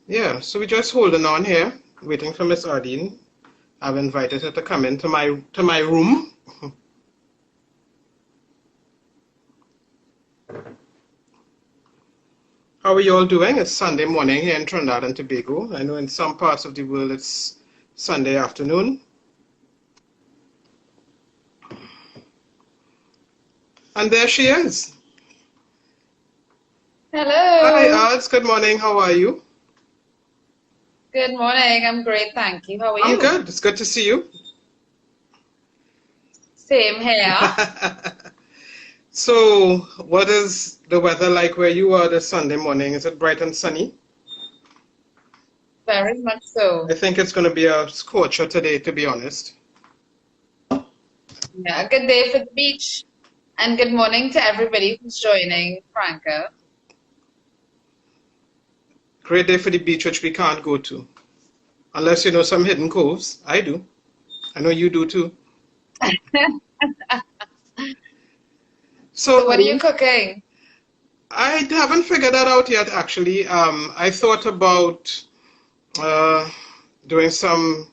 Yeah, so we're just holding on here, waiting for Miss Ardene. I've invited her to come into my room. How are you all doing? It's Sunday morning here in Trinidad and Tobago. I know in some parts of the world it's Sunday afternoon. And there she is. Hi, Hello. Ards. Good morning. How are you? Good morning. I'm great, thank you. How are I'm you? good. It's good to see you. Same here. So, what is the weather like where you are this Sunday morning? Is it bright and sunny? Very much I so. think it's going to be a scorcher today, to be honest. Yeah, good day for the beach. And good morning to everybody who's joining Franca. Great day for the beach, which we can't go to. Unless you know some hidden coves. I do. I know you do too. So what are you So, cooking? I haven't figured that out yet, actually. I thought about uh, doing some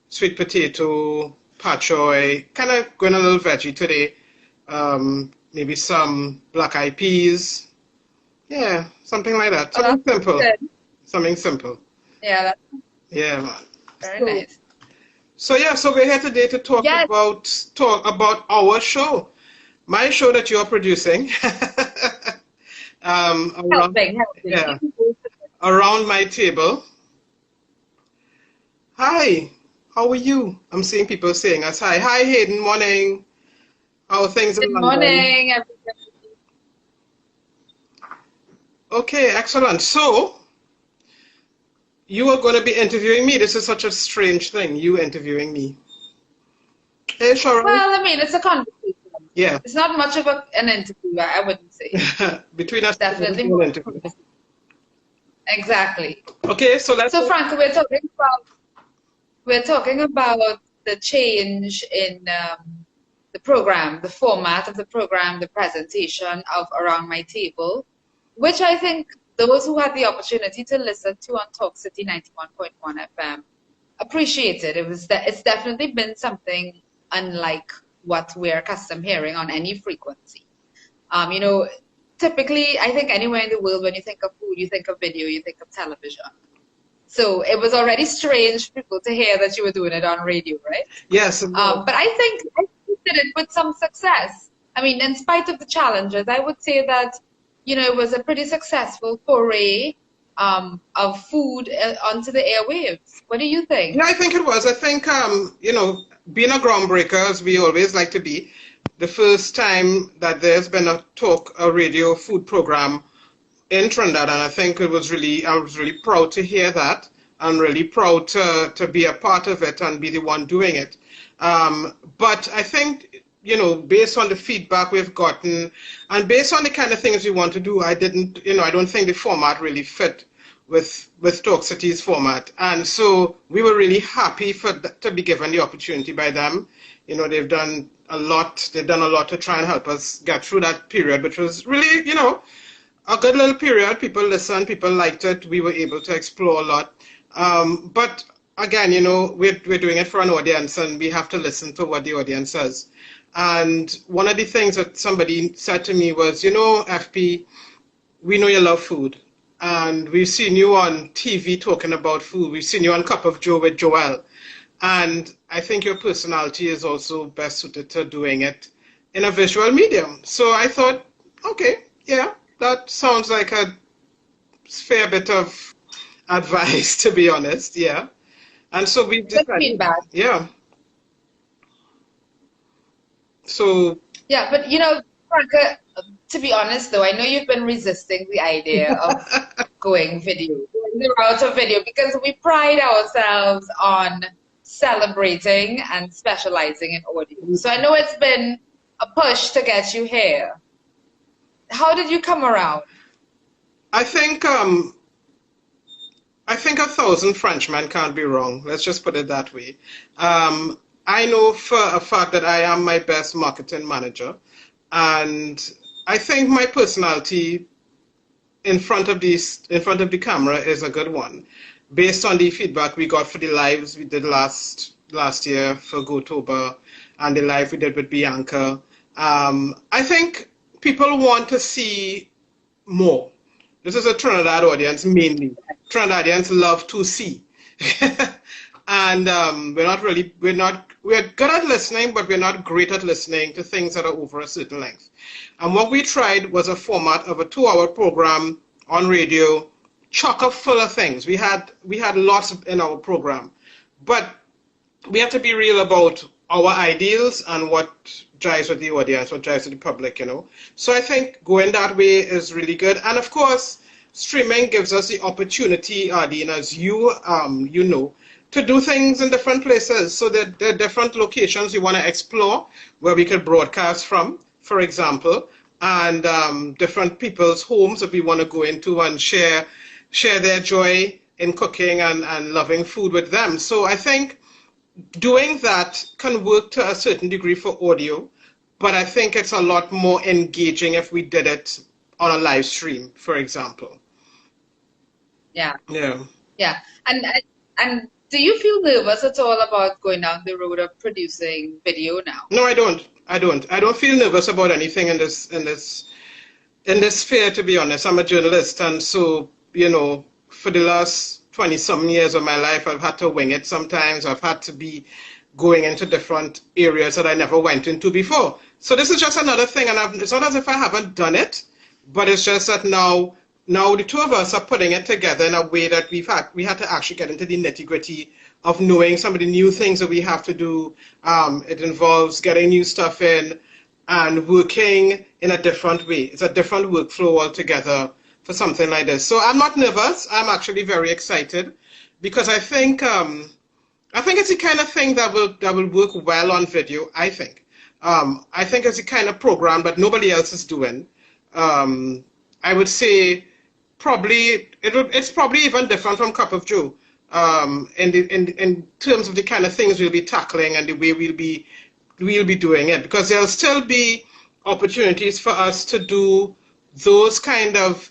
sweet potato pat choy, kind of going a little veggie today. Maybe some black eyed peas. Yeah, something like that. Oh, Something that sounds simple. good. Something simple. Yeah, that's Yeah, man. very So, nice. so we're here today to Yes, talk about our show, my show that you're producing. Around helping. yeah, around my table. Hi, how are you? I'm seeing people saying us hi. Hi, Hayden. Morning. How are things in Good London? morning, everybody. Okay, excellent. So you are going to be interviewing me. This is such a strange thing. You interviewing me. Hey, Sharon. Well, I mean, it's a conversation. Yeah. It's not much of an interview, I wouldn't say. Between It's us, definitely we'll more of a interview. conversation. Exactly. Okay, so let's. So, Franca, we're talking about the change in the program, the format of the program, the presentation of Around My Table, which I think those who had the opportunity to listen to on Talk City 91.1 FM appreciated. It's definitely been something unlike what we're accustomed hearing on any frequency. You know, typically, I think anywhere in the world, when you think of food, you think of video, you think of television. So it was already strange for people to hear that you were doing it on radio, right? Yes. But I think you did it with some success. I mean, in spite of the challenges, I would say that, it was a pretty successful foray of food onto the airwaves. What do you Yeah, think? I think it was. I think, being a groundbreaker, as we always like to be, the first time that there's been a radio food program in Trinidad, and I think I was really proud to hear that. I'm really proud to be a part of it and be the one doing it. But I think, based on the feedback we've gotten and based on the kind of things we want to do, I don't think the format really fit with Talk City's format. And so we were really happy to be given the opportunity by them. They've done a lot. They've done a lot to try and help us get through that period, which was really, a good little period. People listened, people liked it. We were able to explore a lot. But again, we're doing it for an audience and we have to listen to what the audience says. And one of the things that somebody said to me was, FP, we know you love food. And we've seen you on TV talking about food. We've seen you on Cup of Joe with Joel. And I think your personality is also best suited to doing it in a visual medium. So I thought, okay, yeah, that sounds like a fair bit of advice, to be honest. Yeah. And so we've Good decided, feedback. yeah. So, Yeah, but Franca, to be honest though, I know you've been resisting the idea of going the route of video, because we pride ourselves on celebrating and specializing in audio. So I know it's been a push to get you here. How did you come around? I think I think 1,000 Frenchmen can't be wrong. Let's just put it that way. I know for a fact that I am my best marketing manager, and I think my personality in front of the camera is a good one, based on the feedback we got for the lives we did last year for Gotober and the live we did with Bianca. I think people want to see more. This is a Trinidad audience mainly. Trinidadians love to see. And we're good at listening, but we're not great at listening to things that are over a certain length. And what we tried was a format of a 2-hour program on radio, chock full of things. We had lots in our program, but we have to be real about our ideals and what drives with the audience, what drives with the public, So I think going that way is really good. And of course, streaming gives us the opportunity, Ardene, as you know, to do things in different places. So there are different locations you want to explore where we could broadcast from, for example, and different people's homes that we want to go into and share their joy in cooking and loving food with them. So I think doing that can work to a certain degree for audio, but I think it's a lot more engaging if we did it on a live stream, for example. Yeah. Yeah. Yeah. And do you feel nervous at all about going down the road of producing video now? No, I don't. I don't feel nervous about anything in this sphere, to be honest. I'm a journalist, and so, for the last 20-some years of my life, I've had to wing it sometimes. I've had to be going into different areas that I never went into before. So this is just another thing, and it's not as if I haven't done it, but it's just that now the two of us are putting it together in a way that we had to actually get into the nitty-gritty of knowing some of the new things that we have to do. It involves getting new stuff in and working in a different way. It's a different workflow altogether for something like this. So I'm not nervous. I'm actually very excited because I think it's the kind of thing that will work well on video, I think. I think it's the kind of program that nobody else is doing. I would say it's probably even different from Cup of Joe in terms of the kind of things we'll be tackling and the way we'll be doing it, because there'll still be opportunities for us to do those kind of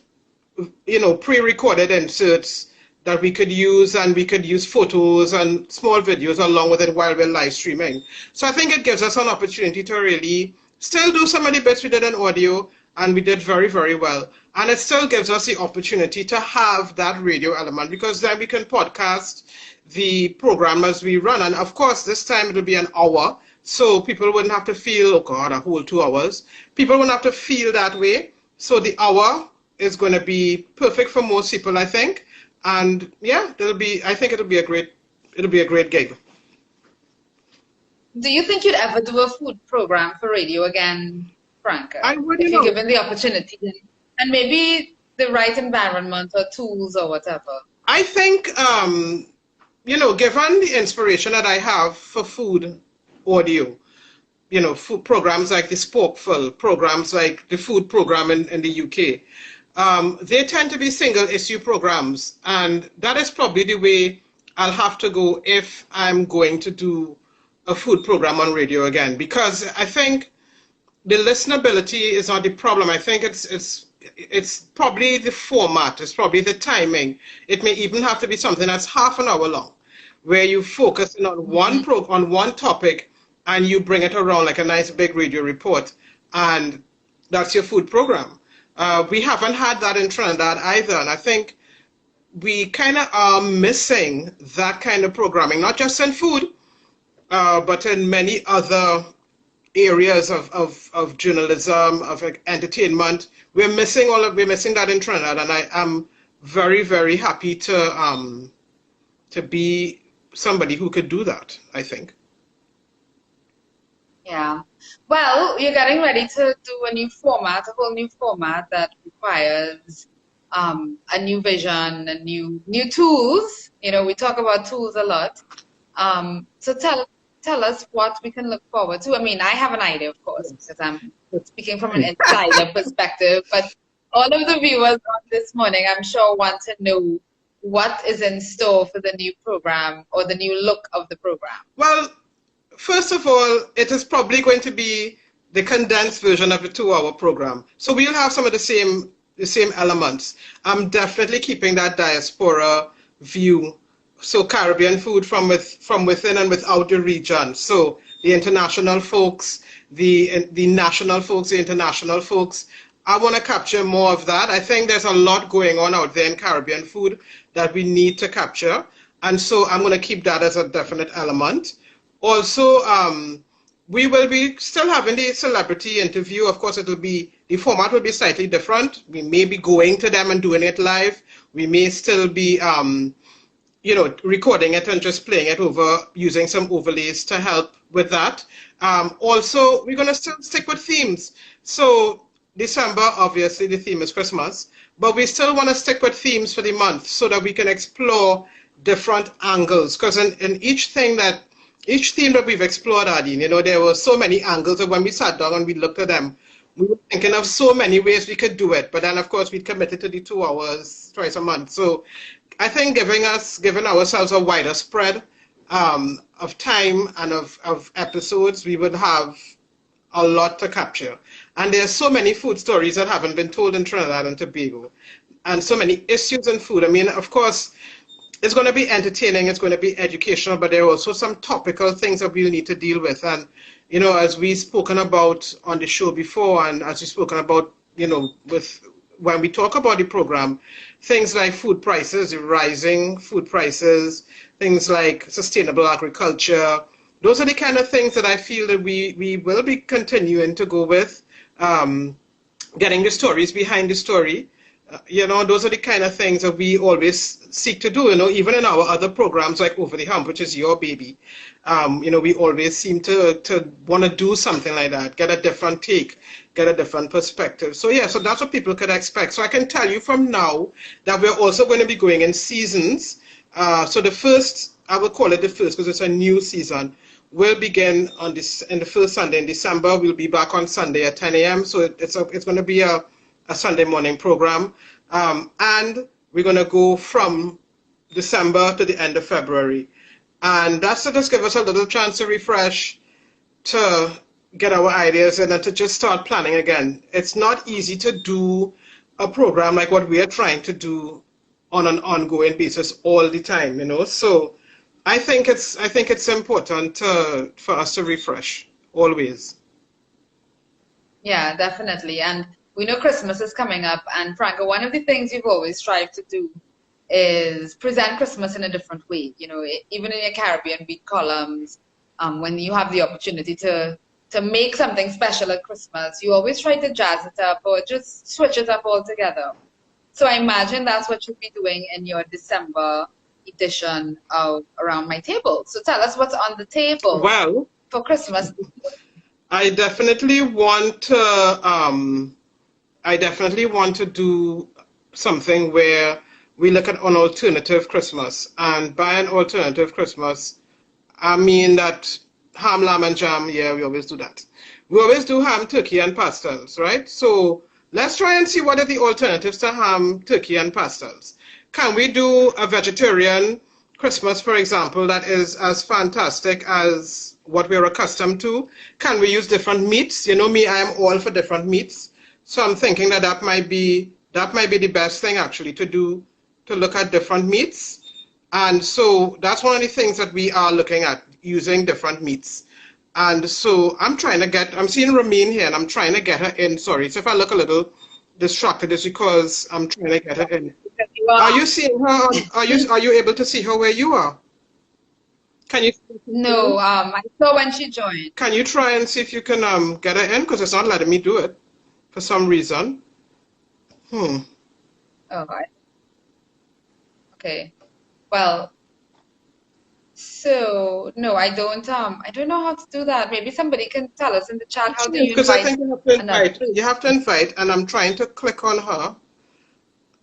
pre-recorded inserts that we could use, and we could use photos and small videos along with it while we're live streaming. So I think it gives us an opportunity to really still do some of the bits we did in audio, and we did very, very well. And it still gives us the opportunity to have that radio element, because then we can podcast the program as we run. And of course, this time it'll be an hour, so people wouldn't have to feel, oh God, a whole 2 hours. People wouldn't have to feel that way. So the hour is going to be perfect for most people, I think. And yeah, I think it'll be a great gig. Do you think you'd ever do a food program for radio again, Franka? I would, if you're given the opportunity and maybe the right environment or tools or whatever. I think, given the inspiration that I have for food audio, food programs like the Spokeful, programs like the food program in the UK, they tend to be single issue programs, and that is probably the way I'll have to go if I'm going to do a food program on radio again, because I think the listenability is not the problem. I think it's probably the format, it's probably the timing. It may even have to be something that's half an hour long, where you focus in on one topic and you bring it around like a nice big radio report, and that's your food program. We haven't had that in Trinidad either, and I think we kind of are missing that kind of programming, not just in food, but in many other areas of journalism, of entertainment. We're missing that in Trinidad, and I am very, very happy to be somebody who could do that, I think. Yeah. Well, you're getting ready to do a whole new format that requires a new vision and new tools. We talk about tools a lot. So tell us what we can look forward to. I mean, I have an idea, of course, because I'm speaking from an insider perspective, but all of the viewers on this morning, I'm sure, want to know what is in store for the new program or the new look of the program. Well, first of all, it is probably going to be the condensed version of the 2-hour program. So we'll have some of the same elements. I'm definitely keeping that diaspora view. So Caribbean food from within and without the region. So the international folks, the national folks, the international folks. I want to capture more of that. I think there's a lot going on out there in Caribbean food that we need to capture. And so I'm going to keep that as a definite element. Also, we will be still having the celebrity interview. Of course, the format will be slightly different. We may be going to them and doing it live. We may still be, recording it and just playing it over using some overlays to help with that. Also, we're going to still stick with themes. So December, obviously, the theme is Christmas, but we still want to stick with themes for the month so that we can explore different angles. Because in each theme that we've explored, Ardene, there were so many angles that when we sat down and we looked at them, we were thinking of so many ways we could do it. But then, of course, we committed to the 2 hours twice a month. So I think giving ourselves a wider spread of time and of episodes, we would have a lot to capture. And there's so many food stories that haven't been told in Trinidad and Tobago, and so many issues in food. I mean, of course, it's going to be entertaining, it's going to be educational, but there are also some topical things that we'll need to deal with. And, as we've spoken about on the show before, and as we've spoken about, when we talk about the program, things like food prices, rising food prices, things like sustainable agriculture, those are the kind of things that I feel that we will be continuing to go with, getting the stories behind the story. Those are the kind of things that we always seek to do, even in our other programs like Over the Hump, which is your baby. We always seem to want to do something like that, get a different take, get a different perspective. So yeah, so that's what people could expect. So I can tell you from now that we're also going to be going in seasons. So the first, I would call it the first because it's a new season, will begin in the first Sunday in December. We'll be back on Sunday at 10 a.m. So it's going to be a Sunday morning program. And we're going to go from December to the end of February. And that's to just give us a little chance to refresh, to get our ideas in, and to just start planning again. It's not easy to do a program like what we are trying to do on an ongoing basis all the time, So I think it's important for us to refresh always. Yeah, definitely. And we know Christmas is coming up, and Franca, one of the things you've always strived to do is present Christmas in a different way. Even in your Caribbean Beat columns, when you have the opportunity to make something special at Christmas, you always try to jazz it up or just switch it up altogether. So I imagine that's what you'll be doing in your December edition of Around My Table. So tell us what's on the table for Christmas. I definitely want to do something where we look at an alternative Christmas. And by an alternative Christmas, I mean that ham, lamb, and jam, yeah, we always do that. We always do ham, turkey, and pastels, right? So let's try and see what are the alternatives to ham, turkey, and pastels. Can we do a vegetarian Christmas, for example, that is as fantastic as what we're accustomed to? Can we use different meats? Me, I am all for different meats. So I'm thinking that might be the best thing actually to do, to look at different meats. And so that's one of the things that we are looking at, using different meats. And so I'm seeing Ramin here and I'm trying to get her in. Sorry, so if I look a little distracted, it's because I'm trying to get her in. Are you seeing her? Are you able to see her where you are? Can you? No, I saw when she joined. Can you try and see if you can get her in? Because it's not letting me do it for some reason. Oh, right. Okay. Well, so no, I don't know how to do that. Maybe somebody can tell us in the chat how do you invite. Because I think you have to invite, and I'm trying to click on her.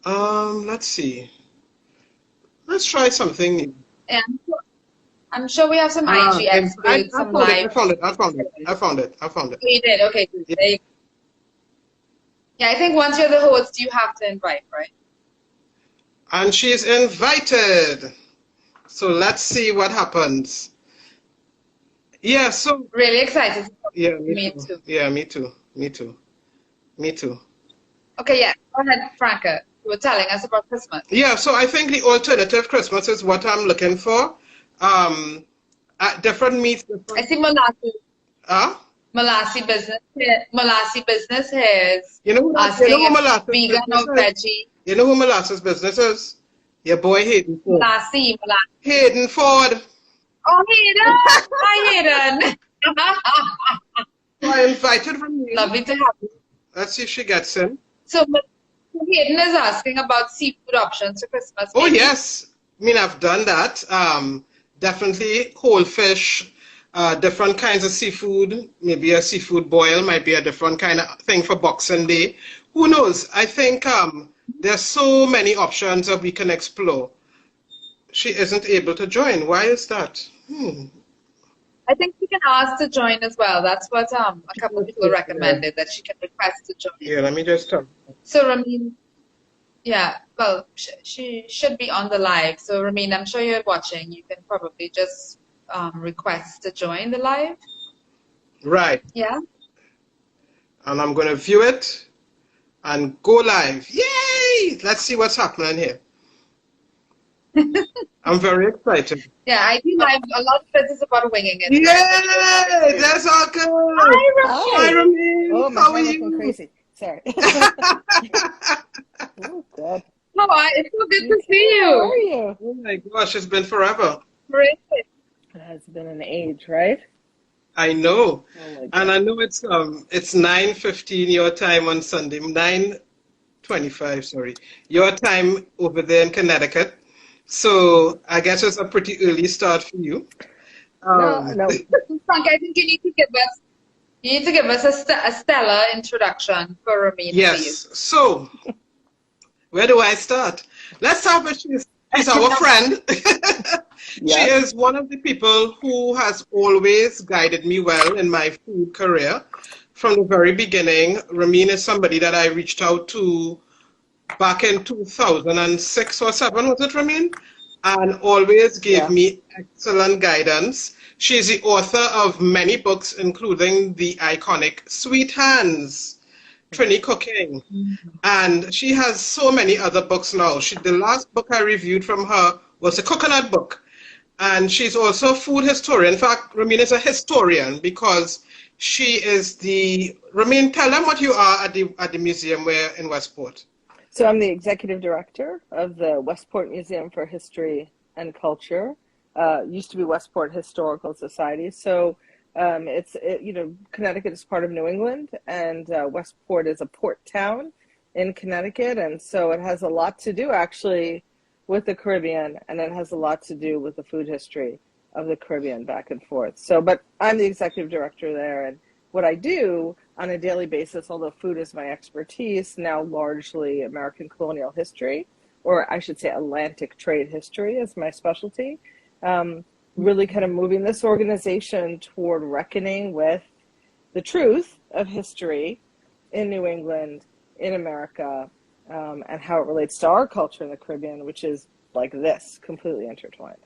Let's see. Let's try something new. Yeah, I'm sure we have some IG experts. I found it. You did? Okay. Good. Yeah, I think once you're the host, you have to invite, right? And she's invited. So let's see what happens. Yeah, so really excited. Yeah, me too. Yeah, me too. Okay, yeah. Go ahead, Franca. You were telling us about Christmas. Yeah, so I think the alternative Christmas is what I'm looking for. Different meats, I different. see Molasses. Huh? Molasses business here is You know asking who if molasses vegan business or is? veggie. You know who molasses business is? Your boy Hayden Ford. Molasses. Hayden Ford. Oh, Hayden! Hi, Hayden! So I invited Ramin. Lovely to have you. Let's see if she gets in. So, Hayden is asking about seafood options for Christmas. Oh, Maybe. yes. I mean, I've done that. Definitely whole fish, different kinds of seafood. Maybe a seafood boil might be a different kind of thing for Boxing Day. Who knows? I think there's so many options that we can explore. She isn't able to join. Why is that? I think she can ask to join as well. That's what a couple of people recommended, that she can request to join. Yeah, let me just tell. So, Ramin, yeah, well, she should be on the live. So, Ramin, I'm sure you're watching. You can probably just request to join the live. Right. Yeah. And I'm going to view it and go live. Yay! Let's see what's happening here. I'm very excited. Yeah, I do live. A lot of it is about winging it. Yay! That's all good. Hi, Ramin. Oh, my How are hair you? looking crazy. Sorry. Oh, God. Hi, it's so good to see How you. are you? Oh my gosh, it's been forever. Great. It has been an age, right? I know. Oh, my God. And I know it's 9:15 your time on Sunday, 9:25, sorry. Your time over there in Connecticut. So I guess it's a pretty early start for you. No. Frank, I think you need to give us a stellar introduction for Ramin, Yes. please. So where do I start? Let's start with she's our friend. She is one of the people who has always guided me well in my food career. From the very beginning, Ramin is somebody that I reached out to back in 2006 or 7, was it, Ramin? And always gave me excellent guidance. She's the author of many books, including the iconic Sweet Hands, Trini Cooking. And she has so many other books now. The last book I reviewed from her was a coconut book. And she's also a food historian. In fact, Ramin is a historian because she is Ramin, tell them what you are at the museum in Westport. So I'm the executive director of the Westport Museum for History and Culture. Used to be Westport Historical Society. So Connecticut is part of New England, and Westport is a port town in Connecticut. And so it has a lot to do, actually, with the Caribbean, and it has a lot to do with the food history of the Caribbean back and forth. So, but I'm the executive director there, and what I do on a daily basis, although food is my expertise, now largely American colonial history, or I should say Atlantic trade history is my specialty, really kind of moving this organization toward reckoning with the truth of history in New England, in America, and how it relates to our culture in the Caribbean, which is like this, completely intertwined.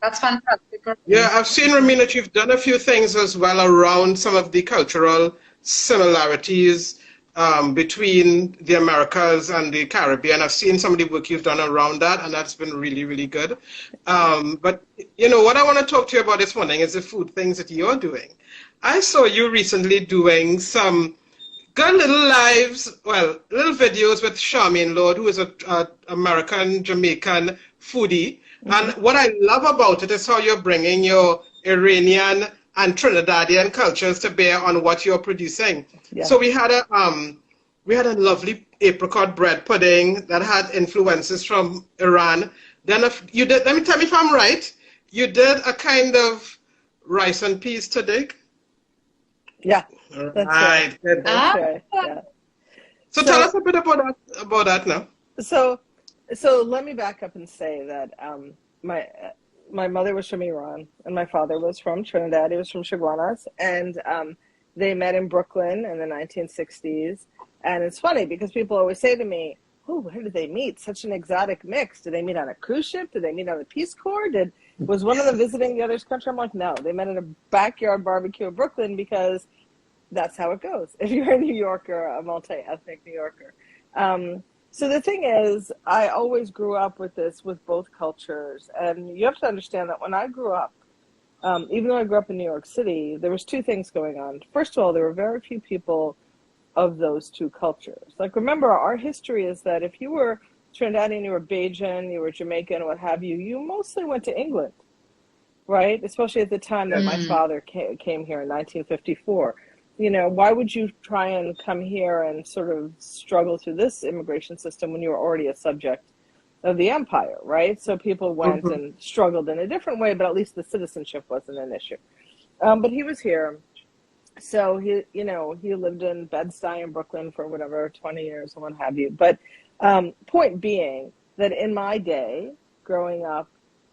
That's fantastic. Yeah, I've seen, Ramin, that you've done a few things as well around some of the cultural similarities between the Americas and the Caribbean. I've seen some of the work you've done around that, and that's been really, really good. But, what I want to talk to you about this morning is the food things that you're doing. I saw you recently doing some good little little videos with Charmaine Lord, who is an American-Jamaican foodie. And what I love about it is how you're bringing your Iranian and Trinidadian cultures to bear on what you're producing. Yeah. So we had a lovely apricot bread pudding that had influences from Iran. Then you did. Let me tell me if I'm right. You did a kind of rice and peas today. Yeah, that's right. Good. That's right. Yeah. So tell us a bit about that now. So let me back up and say that my mother was from Iran and my father was from Trinidad. He was from Chaguanas, and they met in Brooklyn in the 1960s. And it's funny because people always say to me, "Oh, where did they meet? Such an exotic mix. Did they meet on a cruise ship? Did they meet on the Peace Corps? Was one of them visiting the other's country?" I'm like, no, they met in a backyard barbecue in Brooklyn because that's how it goes if you're a New Yorker, a multi-ethnic New Yorker. So the thing is, I always grew up with this, with both cultures. And you have to understand that when I grew up, even though I grew up in New York City, there was two things going on. First of all, there were very few people of those two cultures. Like, remember, our history is that if you were Trinidadian, you were Bajan, you were Jamaican, what have you, you mostly went to England, right? Especially at the time that my father came here in 1954. You know, why would you try and come here and sort of struggle through this immigration system when you were already a subject of the empire, right? So people went and struggled in a different way, but at least the citizenship wasn't an issue. But he was here. So he, you know, he lived in Bed-Stuy in Brooklyn for whatever, 20 years or what have you. But point being that in my day, growing up,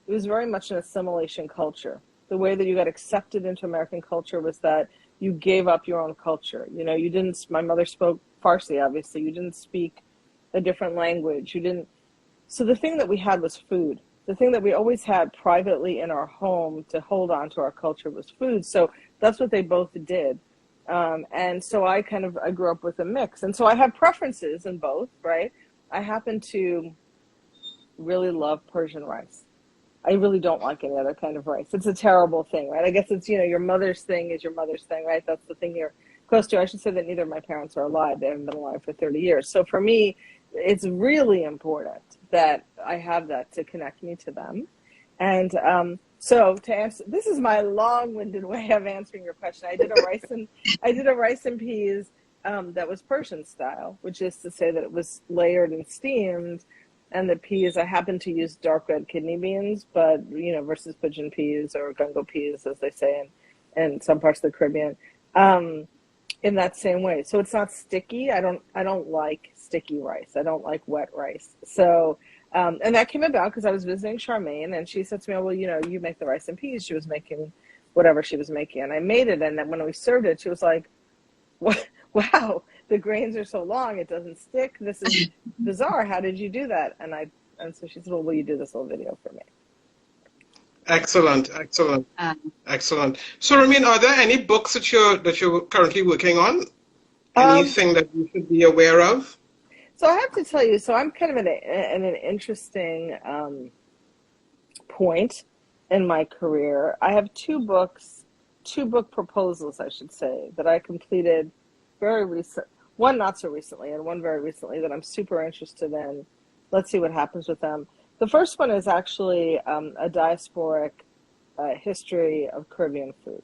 it was very much an assimilation culture. The way that you got accepted into American culture was that you gave up your own culture. You know, you didn't, my mother spoke Farsi, obviously. You didn't speak a different language. You didn't. So the thing that we had was food. The thing that we always had privately in our home to hold on to our culture was food. So that's what they both did. And so I grew up with a mix. And so I have preferences in both, right? I happen to really love Persian rice. I really don't like any other kind of rice. It's a terrible thing, right? I guess it's, you know, your mother's thing is your mother's thing, right? That's the thing you're close to. I should say that neither of my parents are alive. They haven't been alive for 30 years. So for me, it's really important that I have that to connect me to them. And so to answer, this is my long-winded way of answering your question. I did a rice and peas that was Persian style, which is to say that it was layered and steamed. And the peas, I happen to use dark red kidney beans, but, you know, versus pigeon peas or gungo peas, as they say in some parts of the Caribbean, in that same way. So it's not sticky. I don't like sticky rice. I don't like wet rice. So, and that came about because I was visiting Charmaine, and she said to me, oh, well, you know, you make the rice and peas. She was making whatever she was making, and I made it. And then when we served it, she was like, what? Wow, the grains are so long, it doesn't stick. This is bizarre. How did you do that? And so she said, well, will you do this little video for me? Excellent. So, Ramin, are there any books that you're currently working on? Anything that you should be aware of? So I have to tell you, so I'm kind of in an interesting point in my career. I have two book proposals, I should say, that I completed very recent, one not so recently and one very recently that I'm super interested in. Let's see what happens with them. The first one is actually a diasporic history of Caribbean food,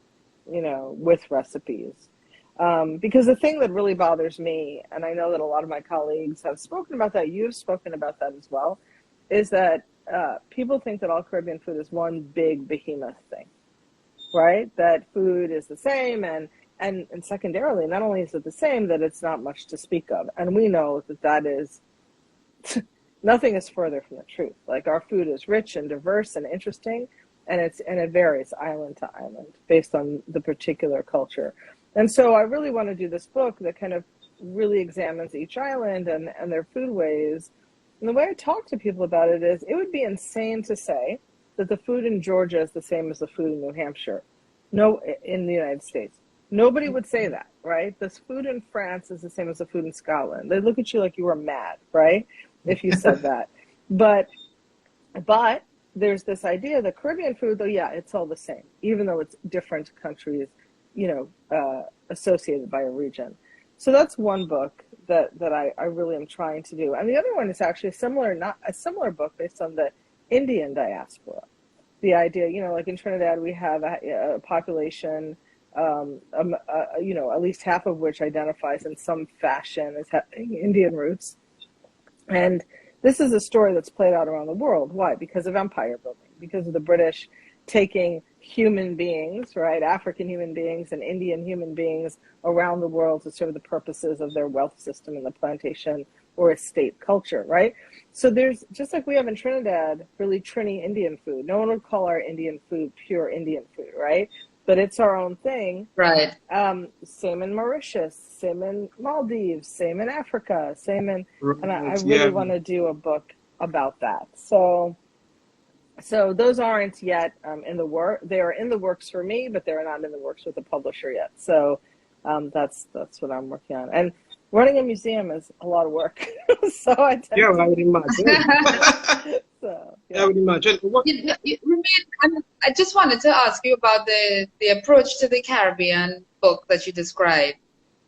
you know, with recipes. Because the thing that really bothers me, and I know that a lot of my colleagues have spoken about that, you've spoken about that as well, is that people think that all Caribbean food is one big behemoth thing, right? That food is the same, and secondarily, not only is it the same, that it's not much to speak of. And we know that is, nothing is further from the truth. Like, our food is rich and diverse and interesting, and it varies island to island based on the particular culture. And so I really want to do this book that kind of really examines each island and their foodways. And the way I talk to people about it is, it would be insane to say that the food in Georgia is the same as the food in New Hampshire. No, in the United States. Nobody would say that, right? This food in France is the same as the food in Scotland. They look at you like you were mad, right? If you said that. But there's this idea that Caribbean food, though, yeah, it's all the same, even though it's different countries, you know, associated by a region. So that's one book that I really am trying to do. And the other one is actually not a similar book based on the Indian diaspora. The idea, you know, like in Trinidad, we have a population, you know, at least half of which identifies in some fashion as having Indian roots. And this is a story that's played out around the world. Why? Because of empire building, because of the British taking human beings, right, African human beings and Indian human beings around the world to serve the purposes of their wealth system in the plantation or estate culture, right? So there's, just like we have in Trinidad, really Trini Indian food. No one would call our Indian food pure Indian food, right? But it's our own thing. Right. Same in Mauritius, same in Maldives, same in Africa, same in, and I really want to do a book about that. So those aren't yet in the work. They are in the works for me, but they're not in the works with the publisher yet. So That's what I'm working on. And running a museum is a lot of work, so I tend Yeah, I would imagine. so, Yeah, I would imagine. What? I just wanted to ask you about the approach to the Caribbean book that you described.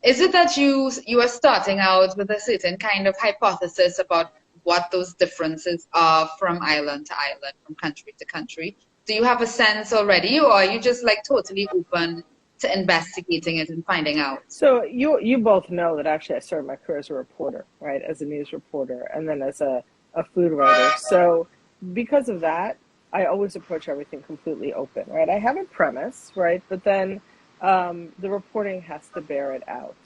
Is it that you are starting out with a certain kind of hypothesis about what those differences are from island to island, from country to country? Do you have a sense already, or are you just like totally open to investigating it and finding out? So you both know that actually I started my career as a reporter, right? As a news reporter, and then as a food writer. So because of that, I always approach everything completely open, right? I have a premise, right? But then the reporting has to bear it out.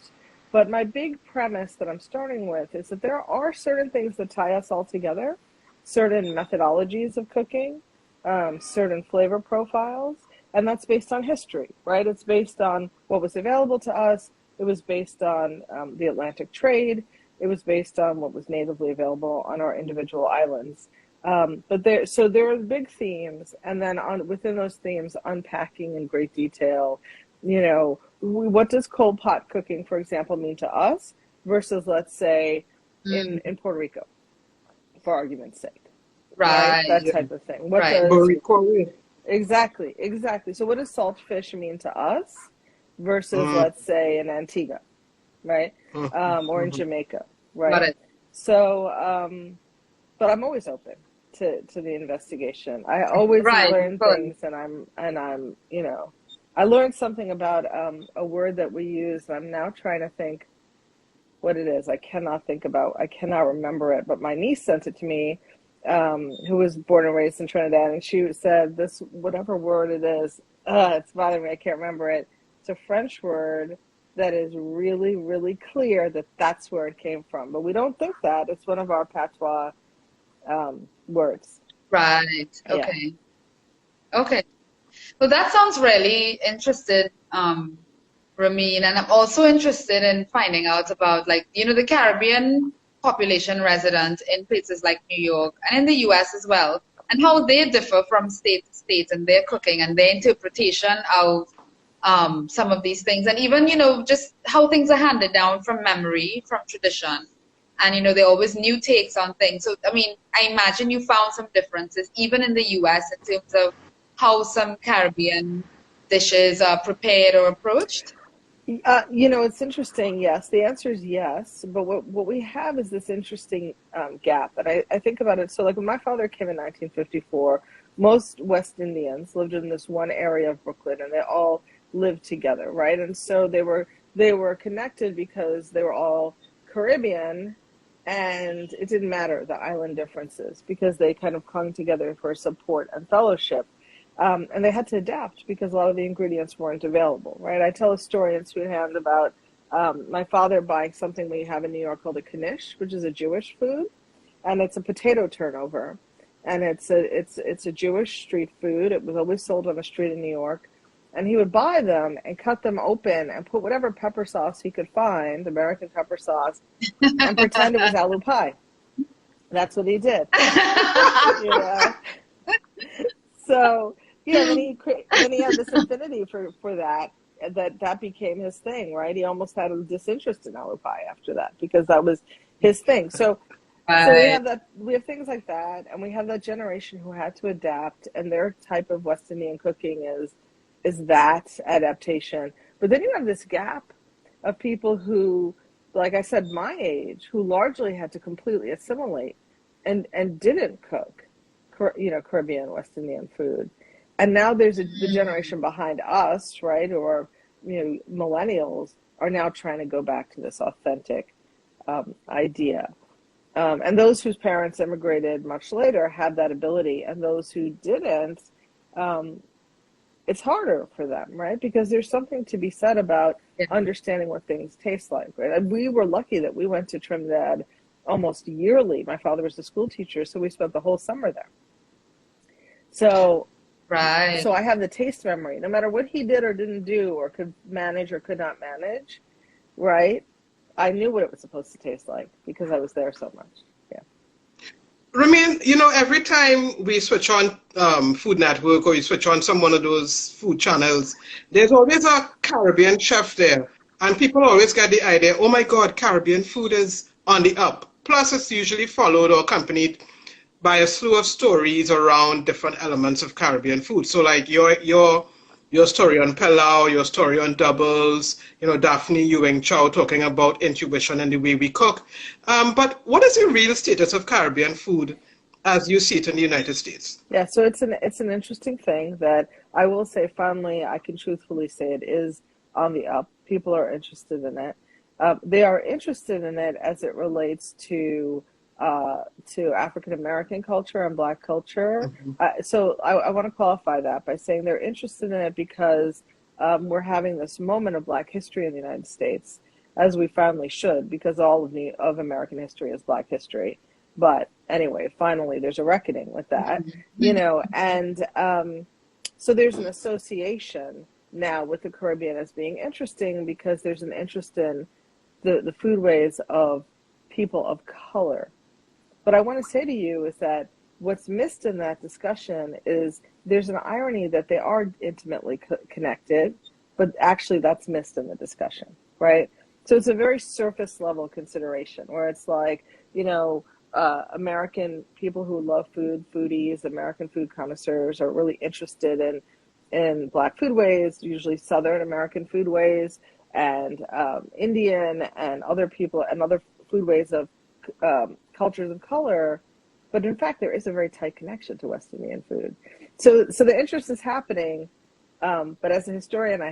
But my big premise that I'm starting with is that there are certain things that tie us all together, certain methodologies of cooking, certain flavor profiles, and that's based on history, right? It's based on what was available to us. It was based on the Atlantic trade. It was based on what was natively available on our individual islands. But there are big themes, and then within those themes, unpacking in great detail, what does cold pot cooking, for example, mean to us versus, let's say, in Puerto Rico, for argument's sake. Right. That type of thing. Exactly. So what does salt fish mean to us versus, let's say, in Antigua, right? Or in Jamaica, right? Got it. So, but I'm always open to the investigation. I always learn things, and I'm I learned something about a word that we use, and I'm now trying to think what it is. I cannot remember it, but my niece sent it to me, who was born and raised in Trinidad, and she said this, whatever word it is, it's bothering me, I can't remember it. It's a French word that is really, really clear that that's where it came from. But we don't think that. It's one of our patois words. Right. Okay. Yeah. Okay. Well, that sounds really interesting, Ramin, and I'm also interested in finding out about, the Caribbean population resident in places like New York and in the US as well, and how they differ from state to state in their cooking and their interpretation of some of these things, and even, just how things are handed down from memory, from tradition. And, there are always new takes on things. So, I imagine you found some differences, even in the US, in terms of how some Caribbean dishes are prepared or approached? It's interesting. Yes, the answer is yes. But what we have is this interesting gap. And I think about it. So, when my father came in 1954, most West Indians lived in this one area of Brooklyn, and they all lived together, right? And so they were connected because they were all Caribbean, and it didn't matter the island differences because they kind of clung together for support and fellowship. And they had to adapt because a lot of the ingredients weren't available, right? I tell a story in Sweethand about my father buying something we have in New York called a knish, which is a Jewish food, and it's a potato turnover, and it's a Jewish street food. It was always sold on the street in New York, and he would buy them and cut them open and put whatever pepper sauce he could find, American pepper sauce, and pretend it was aloo pie. That's what he did. So, then he had this affinity for that became his thing, right? He almost had a disinterest in aloo pie after that because that was his thing. So we have things like that, and we have that generation who had to adapt, and their type of West Indian cooking is that adaptation. But then you have this gap of people who, like I said, my age, who largely had to completely assimilate and didn't cook, Caribbean, West Indian food. And now there's the generation behind us, right, who are, millennials, are now trying to go back to this authentic idea. And those whose parents immigrated much later had that ability, and those who didn't, it's harder for them, right? Because there's something to be said about understanding what things taste like, right? And we were lucky that we went to Trinidad almost yearly. My father was a school teacher, so we spent the whole summer there. So I have the taste memory. No matter what he did or didn't do or could manage or could not manage, right? I knew what it was supposed to taste like because I was there so much. Yeah. Ramin, every time we switch on Food Network or you switch on one of those food channels, there's always a Caribbean chef there. And people always get the idea, oh my God, Caribbean food is on the up. Plus, it's usually followed or accompanied by a slew of stories around different elements of Caribbean food. So like your story on Palau, your story on doubles, Daphne Ewing Chow talking about intuition and the way we cook. But what is the real status of Caribbean food as you see it in the United States? Yeah, so it's an interesting thing that I will say finally, I can truthfully say it is on the up. People are interested in it. They are interested in it as it relates to African American culture and Black culture. So I want to qualify that by saying they're interested in it because we're having this moment of Black history in the United States, as we finally should, because all of American history is Black history. But anyway, finally, there's a reckoning with that, and so there's an association now with the Caribbean as being interesting because there's an interest in the foodways of people of color. But I want to say to you is that what's missed in that discussion is there's an irony that they are intimately connected, but actually that's missed in the discussion, right? So it's a very surface level consideration where it's like, American people who love food, foodies, American food connoisseurs are really interested in Black foodways, usually Southern American foodways, and Indian and other people and other foodways of cultures of color. But in fact, there is a very tight connection to West Indian food. So the interest is happening. But as a historian,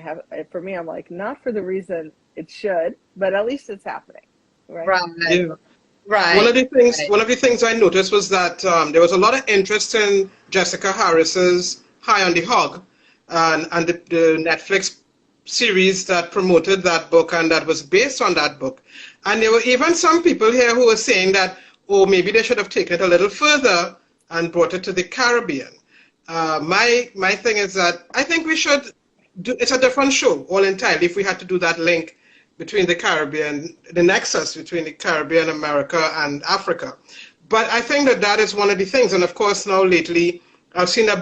for me, I'm like, not for the reason it should, but at least it's happening. Right. Yeah. Right. One of the things I noticed was that there was a lot of interest in Jessica Harris's High on the Hog and the Netflix series that promoted that book and that was based on that book. And there were even some people here who were saying that, oh, maybe they should have taken it a little further and brought it to the Caribbean. My thing is that I think we should it's a different show all entirely if we had to do that link between the Caribbean, the nexus between the Caribbean, America, and Africa. But I think that is one of the things. And of course, now lately, I've seen that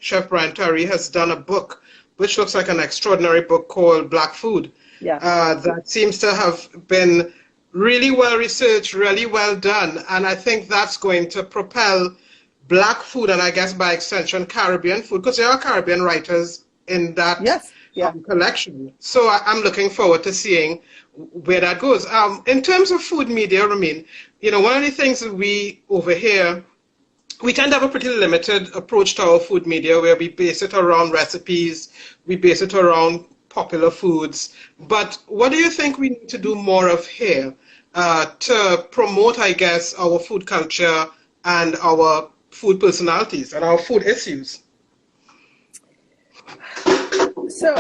Chef Brian Terry, has done a book, which looks like an extraordinary book called Black Food. Yeah. That seems to have been really well researched, really well done. And I think that's going to propel Black food, and I guess by extension, Caribbean food, because there are Caribbean writers in that collection. So I'm looking forward to seeing where that goes. In terms of food media, Ramin, one of the things that we over here, we tend to have a pretty limited approach to our food media where we base it around recipes, we base it around popular foods. But what do you think we need to do more of here to promote, I guess, our food culture and our food personalities and our food issues? So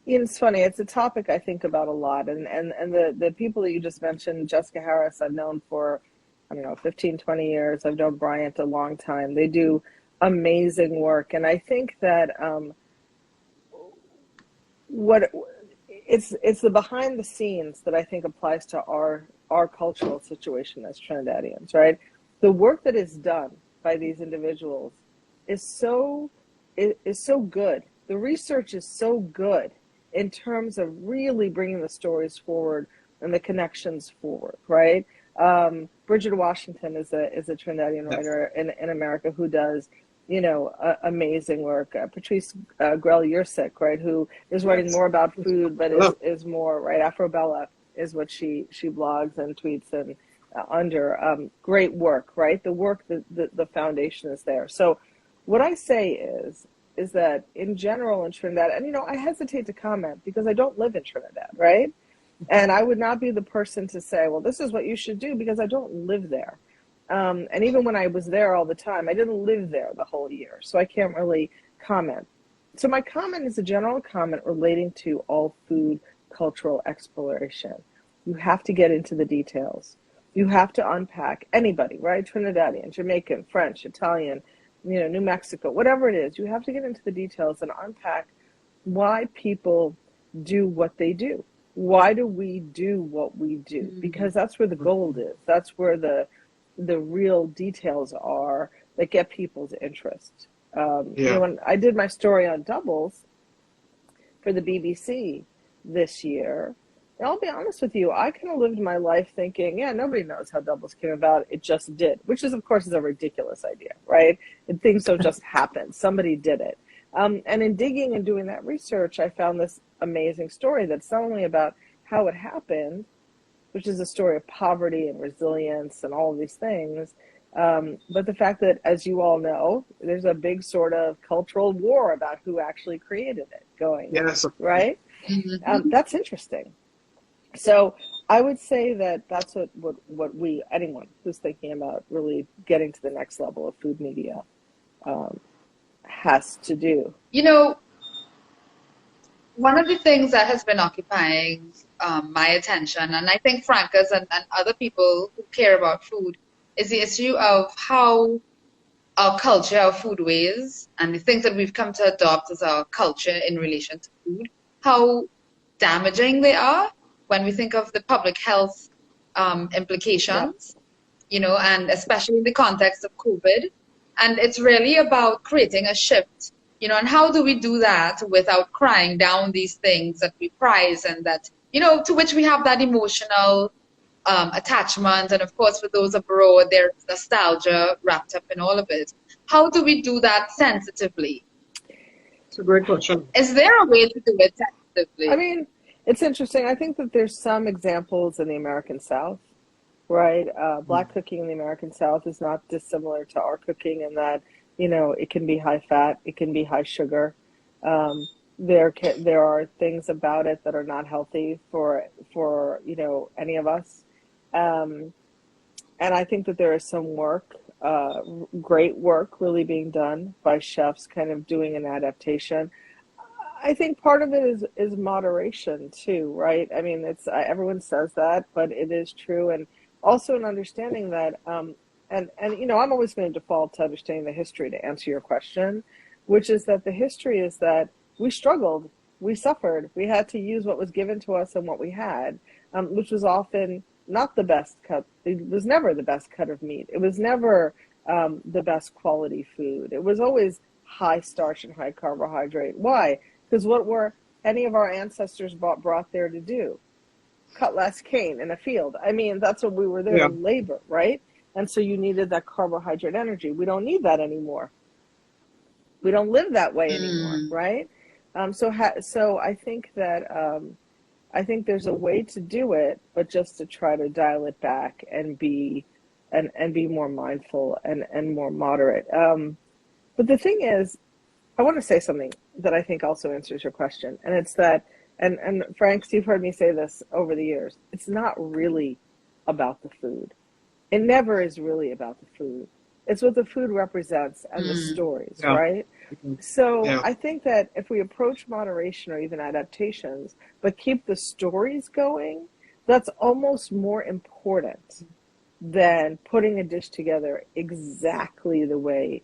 it's funny. It's a topic I think about a lot. And the people that you just mentioned, Jessica Harris, I've known for, 15, 20 years. I've known Bryant a long time. They do amazing work. And I think that it's the behind the scenes that I think applies to our cultural situation as Trinidadians, right? The work that is done by these individuals is so good. The research is so good in terms of really bringing the stories forward and the connections forward, right? Bridget Washington is a Trinidadian writer in America who does, amazing work. Patrice Grell-Yursik, right, who is writing more about food, but is more, right, Afrobella is what she blogs and tweets and under. Great work, right? The work, the foundation is there. So what I say is that in general in Trinidad, and I hesitate to comment because I don't live in Trinidad, right? And I would not be the person to say, well, this is what you should do because I don't live there. And even when I was there all the time, I didn't live there the whole year. So I can't really comment. So my comment is a general comment relating to all food cultural exploration. You have to get into the details. You have to unpack anybody, right? Trinidadian, Jamaican, French, Italian, New Mexico, whatever it is. You have to get into the details and unpack why people do what they do. Why do we do what we do? Because that's where the gold is. That's where the real details are that get people's interest. When I did my story on doubles, for the BBC this year. And I'll be honest with you, I kind of lived my life thinking, yeah, nobody knows how doubles came about. It just did, which is, of course, is a ridiculous idea, right? And things don't just happen. Somebody did it. And in digging and doing that research, I found this amazing story that's not only about how it happened, which is a story of poverty and resilience and all of these things, but the fact that, as you all know, there's a big sort of cultural war about who actually created it going, yes, right? Mm-hmm. That's interesting. So I would say that that's what anyone who's thinking about really getting to the next level of food media has to do. You know, one of the things that has been occupying my attention, and I think Franca's and other people who care about food, is the issue of how our culture, our foodways, and the things that we've come to adopt as our culture in relation to food, how damaging they are when we think of the public health implications, you know, and especially in the context of COVID. And it's really about creating a shift, you know, and how do we do that without crying down these things that we prize and that, you know, to which we have that emotional attachment. And of course, for those abroad, there's nostalgia wrapped up in all of it. How do we do that sensitively? it's a great question. Is there a way to do it sensitively? I mean, it's interesting. I think that there's some examples in the American South, right? Black cooking in the American South is not dissimilar to our cooking in that, you know, it can be high fat, it can be high sugar. There are things about it that are not healthy for you know, any of us. And I think that there is some work, great work really being done by chefs kind of doing an adaptation. I think part of it is moderation too, right? I mean, it's everyone says that, but it is true. And also an understanding that, and you know, I'm always going to default to understanding the history to answer your question, which is that the history is that we struggled, we suffered, we had to use what was given to us and what we had, which was often not the best cut. It was never the best cut of meat. It was never the best quality food. It was always high starch and high carbohydrate. Why? Because what were any of our ancestors brought there to do? Cut less cane in a field. I mean, that's what we were there to labor, right? And so you needed that carbohydrate energy. We don't need that anymore. We don't live that way anymore, right? So I think that I think there's a way to do it, but just to try to dial it back and be more mindful and more moderate. But the thing is, I want to say something that I think also answers your question, and it's that, and Franks, you've heard me say this over the years, it's not really about the food. It never is really about the food. It's what the food represents and the stories, right? So I think that if we approach moderation or even adaptations, but keep the stories going, that's almost more important than putting a dish together exactly the way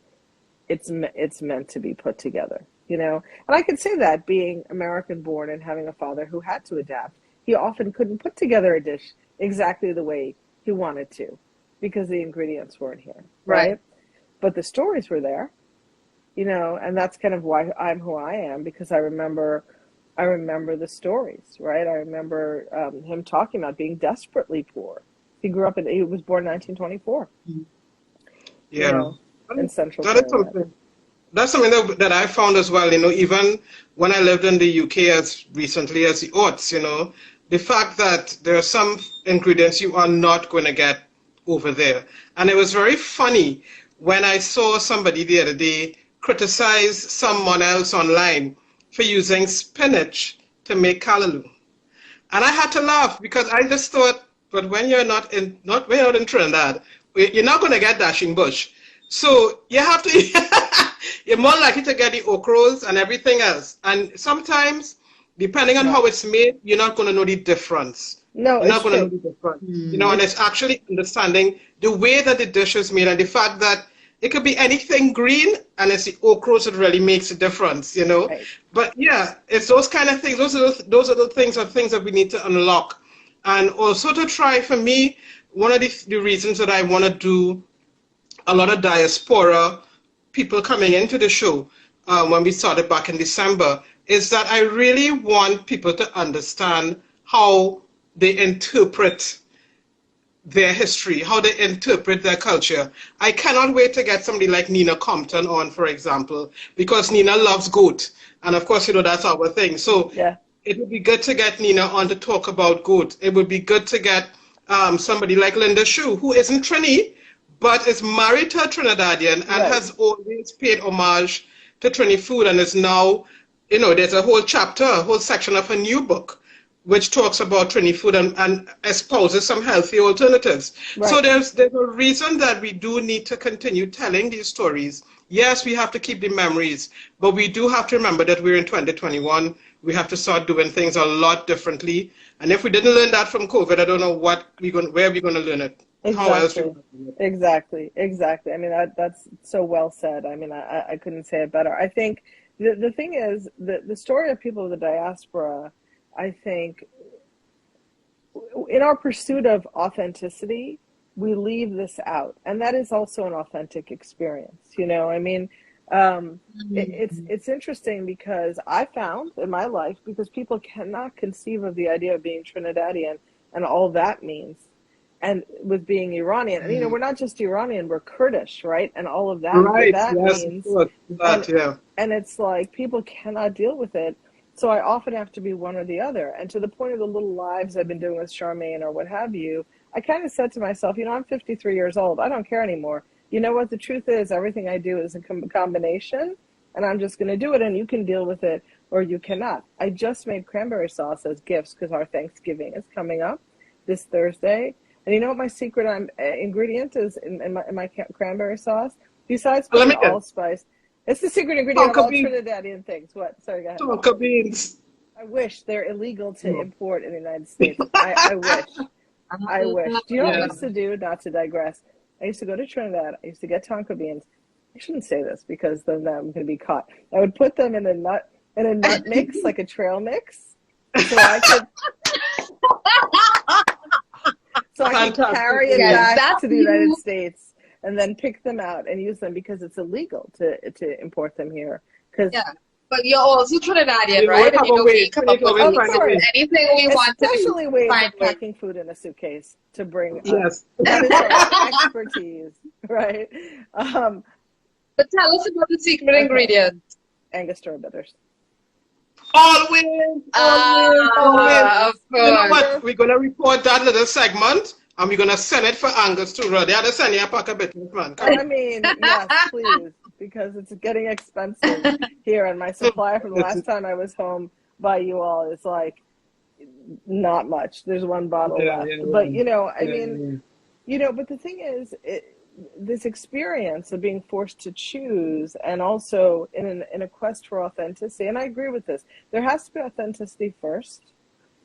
it's meant to be put together, you know? And I can say that being American born and having a father who had to adapt, he often couldn't put together a dish exactly the way he wanted to because the ingredients weren't here, right? But the stories were there, you know, and that's kind of why I'm who I am, because I remember the stories, right? I remember him talking about being desperately poor. He was born in 1924. Yeah. You know, in Central That's something that I found as well, you know, even when I lived in the UK as recently as the aughts, you know, the fact that there are some ingredients you are not going to get over there. And it was very funny when I saw somebody the other day criticize someone else online for using spinach to make callaloo. And I had to laugh because I just thought, but when you're not in Trinidad, you're not going to get dashing bush. So you have to, you're more likely to get the okras and everything else. And sometimes, depending on how it's made, you're not going to know the difference. No, you're not going to know the difference. You know, and it's actually understanding the way that the dish is made and the fact that it could be anything green and it's the okras that really makes a difference, you know. Right. But yeah, it's those kind of things. Those are the things that we need to unlock. And also to try, for me, one of the reasons that I want to do a lot of diaspora people coming into the show when we started back in December is that I really want people to understand how they interpret their history, how they interpret their culture. I cannot wait to get somebody like Nina Compton on, for example, because Nina loves goat. And of course, that's our thing. So Yeah. it would be good to get Nina on to talk about goat. It would be good to get somebody like Linda Shu, who isn't Trini, but is married to a Trinidadian and has always paid homage to Trini food and is now, there's a whole chapter, a whole section of a new book which talks about Trini food and espouses some healthy alternatives. Right. So there's a reason that we do need to continue telling these stories. Yes, we have to keep the memories, but we do have to remember that we're in 2021. We have to start doing things a lot differently. And if we didn't learn that from COVID, I don't know where we're going to learn it. Exactly. How else we Exactly. I mean, that's so well said. I mean, I couldn't say it better. I think the thing is, the story of people of the diaspora, I think, in our pursuit of authenticity, we leave this out. And that is also an authentic experience. I mean, it's interesting because I found in my life, because people cannot conceive of the idea of being Trinidadian and all that means, and with being Iranian. And, we're not just Iranian, we're Kurdish, right? And all of that, right. that Yes, means. And it's like people cannot deal with it. So I often have to be one or the other. And to the point of the little lives I've been doing with Charmaine or what have you, I kind of said to myself, I'm 53 years old. I don't care anymore. You know what? The truth is, everything I do is a combination, and I'm just going to do it, and you can deal with it or you cannot. I just made cranberry sauce as gifts because our Thanksgiving is coming up this Thursday. And you know what my secret ingredient is in my cranberry sauce? Besides putting allspice, it's the secret ingredient of all Trinidadian things. What? Sorry, go ahead. Tonka beans. I wish they're illegal to import in the United States. I wish. I wish. Do you know what I used to do? Not to digress. I used to go to Trinidad. I used to get tonka beans. I shouldn't say this because then I'm going to be caught. I would put them in a nut mix, like a trail mix, so I could carry it back to the United States and then pick them out and use them because it's illegal to import them here. But you're also Trinidadian, right? And we come up with anything we want to do. Especially ways of packing food in a suitcase to bring. Yes. That is our expertise, right? But tell us about the secret ingredient. Angostura bitters. Always. Of course. You know what? We're going to report that little segment. And we're going to send it for Angus too. They had to send you a pack of bitters, man. I mean, yes, please, because it's getting expensive here. And my supply from the last time I was home by you all is like not much. There's one bottle left. But, I mean, but the thing is, this experience of being forced to choose and also in a quest for authenticity, and I agree with this, there has to be authenticity first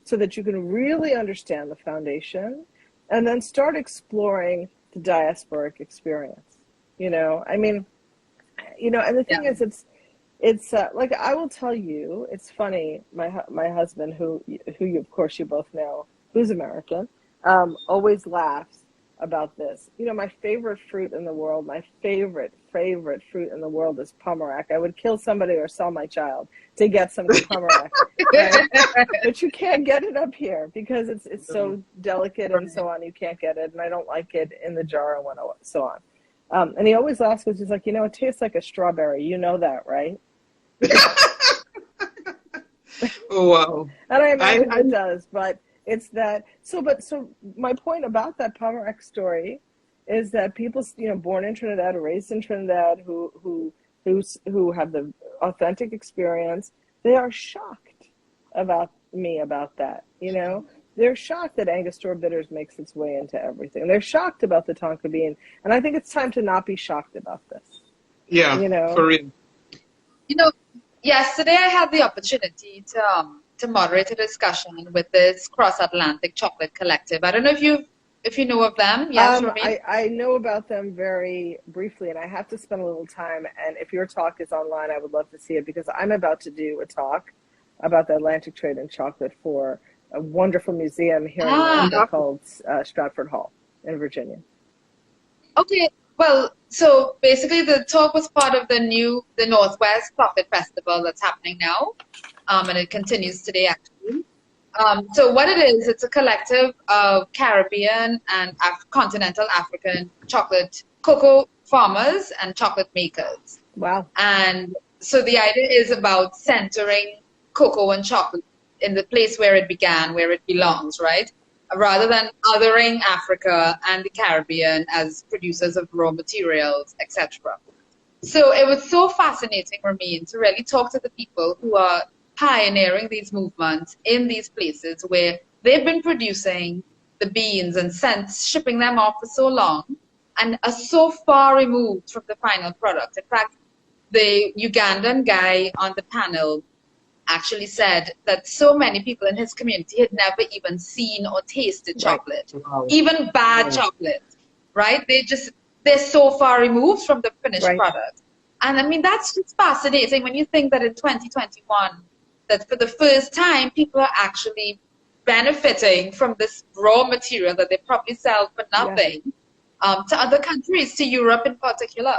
so that you can really understand the foundation and then start exploring the diasporic experience. I mean, and the thing is, it's like, I will tell you, it's funny, my husband, who you, of course you both know, who's American, always laughs about this. My favorite fruit in the world, my favorite fruit in the world is pomerac. I would kill somebody or sell my child to get some pomerac. Right? But you can't get it up here because it's so delicate and so on. You can't get it, and I don't like it in the jar and so on. And he always laughs because he's like, it tastes like a strawberry. You know that, right? Oh, wow. And I imagine it does, but it's that. So my point about that pomerac story is that people, born in Trinidad, raised in Trinidad, who have the authentic experience, they are shocked about that. They're shocked that Angostura bitters makes its way into everything. They're shocked about the tonka bean, and I think it's time to not be shocked about this. Yeah, for real. Yesterday I had the opportunity to moderate a discussion with this cross-Atlantic chocolate collective. I don't know if you know of them. Yes, Ramin? I know about them very briefly, and I have to spend a little time. And if your talk is online, I would love to see it because I'm about to do a talk about the Atlantic trade in chocolate for a wonderful museum here in Atlanta called Stratford Hall in Virginia. Okay. Well, so basically the talk was part of the Northwest Profit Festival that's happening now. and it continues today, actually. So what it is, it's a collective of Caribbean and continental African cocoa farmers and chocolate makers. Wow. And so the idea is about centering cocoa and chocolate in the place where it began, where it belongs, right? Rather than othering Africa and the Caribbean as producers of raw materials, etc. So it was so fascinating, Ramin, to really talk to the people who are pioneering these movements in these places where they've been producing the beans and shipping them off for so long and are so far removed from the final product. In fact, the Ugandan guy on the panel actually said that so many people in his community had never even seen or tasted chocolate, even bad chocolate, right? They're so far removed from the finished product. And I mean, that's just fascinating when you think that in 2021, that for the first time, people are actually benefiting from this raw material that they probably sell for nothing to other countries, to Europe in particular.